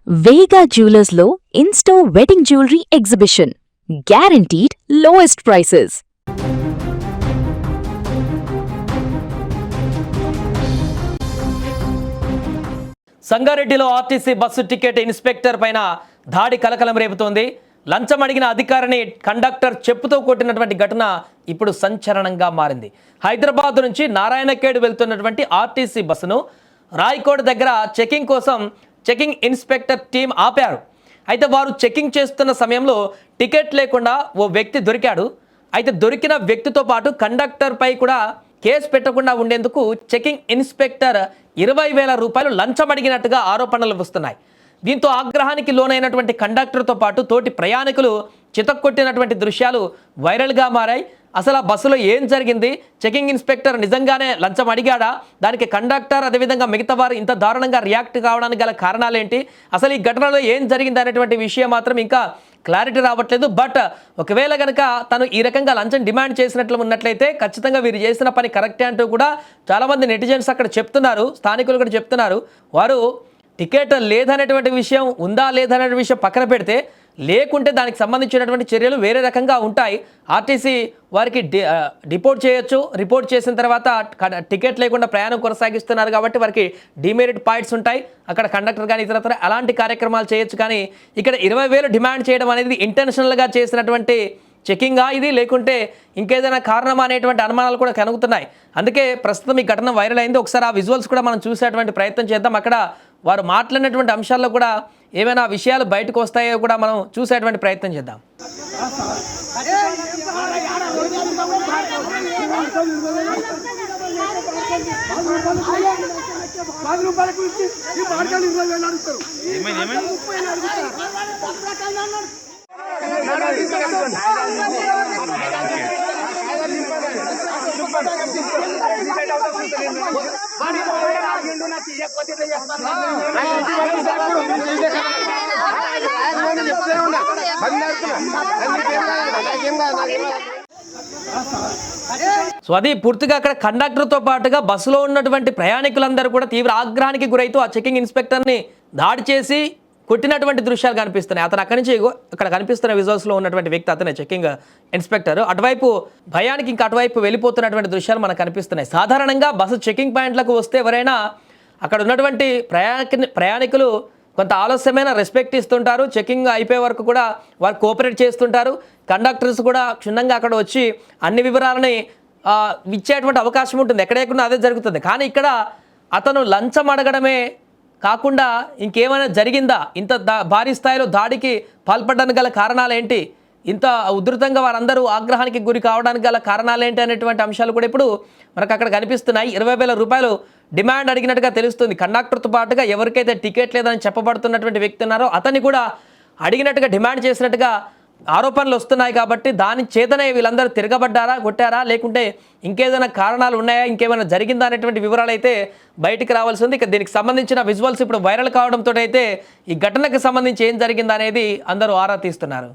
వేగా జ్యువెలర్స్లో in-store wedding jewellery exhibition. Guaranteed lowest prices. సంగారెడ్డిలో RTC bus ticket inspector పైన దాడి కలకలం రేపుతోంది. లంచం అడిగిన అధికారిని కండక్టర్ చెప్పుతో కొట్టినటువంటి ఘటన ఇప్పుడు సంచలనంగా మారింది. హైదరాబాద్ నుంచి నారాయణఖేడ్ వెళ్తున్నటువంటి ఆర్టీసీ బస్సును రాయ్కోడ్ దగ్గర చెకింగ్ కోసం చెకింగ్ ఇన్స్పెక్టర్ టీం ఆపారు. అయితే వారు చెకింగ్ చేస్తున్న సమయంలో టికెట్ లేకుండా ఓ వ్యక్తి దొరికాడు. అయితే దొరికిన వ్యక్తితో పాటు కండక్టర్పై కూడా కేసు పెట్టకుండా ఉండేందుకు చెకింగ్ ఇన్స్పెక్టర్ 20,000 రూపాయలు లంచం అడిగినట్టుగా ఆరోపణలు వస్తున్నాయి. దీంతో ఆగ్రహానికి లోనైనటువంటి కండక్టర్తో పాటు తోటి ప్రయాణికులు చితక్కొట్టినటువంటి దృశ్యాలు వైరల్గా మారాయి. అసలు ఆ బస్సులో ఏం జరిగింది? చెకింగ్ ఇన్స్పెక్టర్ నిజంగానే లంచం అడిగాడా? దానికి కండక్టర్ అదేవిధంగా మిగతా వారు ఇంత దారుణంగా రియాక్ట్ కావడానికి గల కారణాలేంటి? అసలు ఈ ఘటనలో ఏం జరిగింది అనేటువంటి విషయం మాత్రం ఇంకా క్లారిటీ రావట్లేదు. బట్ ఒకవేళ కనుక తను ఈ రకంగా లంచం డిమాండ్ చేసినట్లు ఉన్నట్లయితే ఖచ్చితంగా వీరు చేసిన పని కరెక్టే అంటూ కూడా చాలామంది నెటిజన్స్ అక్కడ చెప్తున్నారు, స్థానికులు కూడా చెప్తున్నారు. వారు టికెట్ లేదనేటువంటి విషయం ఉందా లేదనే విషయం పక్కన పెడితే, లేకుంటే దానికి సంబంధించినటువంటి చర్యలు వేరే రకంగా ఉంటాయి. ఆర్టీసీ వారికి రిపోర్ట్ చేయొచ్చు. రిపోర్ట్ చేసిన తర్వాత టికెట్ లేకుండా ప్రయాణం కొనసాగిస్తున్నారు కాబట్టి వారికి డిమెరిట్ పాయింట్స్ ఉంటాయి. అక్కడ కండక్టర్ కానీ ఇతరత్ర అలాంటి కార్యక్రమాలు చేయొచ్చు. కానీ ఇక్కడ 20,000 డిమాండ్ చేయడం అనేది ఇంటెన్షనల్గా చేసినటువంటి చెకింగా ఇది, లేకుంటే ఇంకేదైనా కారణమా అనేటువంటి అనుమానాలు కూడా కలుగుతున్నాయి. అందుకే ప్రస్తుతం ఈ ఘటన వైరల్ అయింది. ఒకసారి ఆ విజువల్స్ కూడా మనం చూసేటువంటి ప్రయత్నం చేద్దాం. అక్కడ వారు మాట్లాడినటువంటి అంశాల్లో కూడా ఏమైనా విషయాలు బయటకు వస్తాయో కూడా మనం చూసేటువంటి ప్రయత్నం చేద్దాం. సో అది పూర్తిగా అక్కడ కండక్టర్తో పాటుగా బస్సులో ఉన్నటువంటి ప్రయాణికులందరూ కూడా తీవ్ర ఆగ్రహానికి గురైతూ ఆ చెకింగ్ ఇన్స్పెక్టర్ని దాడి చేసి కొట్టినటువంటి దృశ్యాలు కనిపిస్తున్నాయి. అతను అక్కడి నుంచి అక్కడ కనిపిస్తున్న విజువల్స్లో ఉన్నటువంటి వ్యక్తి అతనే చెకింగ్ ఇన్స్పెక్టర్. అటువైపు భయానికి ఇంకా అటువైపు వెళ్ళిపోతున్నటువంటి దృశ్యాలు మనకు కనిపిస్తున్నాయి. సాధారణంగా బస్సు చెకింగ్ పాయింట్లకు వస్తే ఎవరైనా అక్కడ ఉన్నటువంటి ప్రయాణికులు కొంత ఆలస్యమైన రెస్పెక్ట్ ఇస్తుంటారు. చెకింగ్ అయిపోయే వరకు కూడా వారు కోఆపరేట్ చేస్తుంటారు. కండక్టర్స్ కూడా క్షుణ్ణంగా అక్కడ వచ్చి అన్ని వివరాలని ఇచ్చేటువంటి అవకాశం ఉంటుంది. ఎక్కడెక్కడో అదే జరుగుతుంది. కానీ ఇక్కడ అతను లంచం అడగడమే కాకుండా ఇంకేమైనా జరిగిందా? ఇంత భారీ స్థాయిలో దాడికి పాల్పడడానికి గల కారణాలు ఏంటి? ఇంత ఉధృతంగా వారందరూ ఆగ్రహానికి గురి కావడానికి గల కారణాలు ఏంటి అనేటువంటి అంశాలు కూడా ఇప్పుడు మనకు అక్కడ కనిపిస్తున్నాయి. 20,000 రూపాయలు డిమాండ్ అడిగినట్టుగా తెలుస్తుంది. కండక్టర్తో పాటుగా ఎవరికైతే టికెట్ లేదని చెప్పబడుతున్నటువంటి వ్యక్తి ఉన్నారో అతన్ని కూడా అడిగినట్టుగా డిమాండ్ చేసినట్టుగా ఆరోపణలు వస్తున్నాయి. కాబట్టి దాని చేతనే వీళ్ళందరూ తిరగబడ్డారా, కొట్టారా, లేకుంటే ఇంకేదైనా కారణాలు ఉన్నాయా, ఇంకేమైనా జరిగిందా అనేటువంటి వివరాలు అయితే బయటికి రావాల్సి ఉంది. ఇక దీనికి సంబంధించిన విజువల్స్ ఇప్పుడు వైరల్ కావడంతో అయితే ఈ ఘటనకు సంబంధించి ఏం జరిగిందా అనేది అందరూ ఆరా తీస్తున్నారు.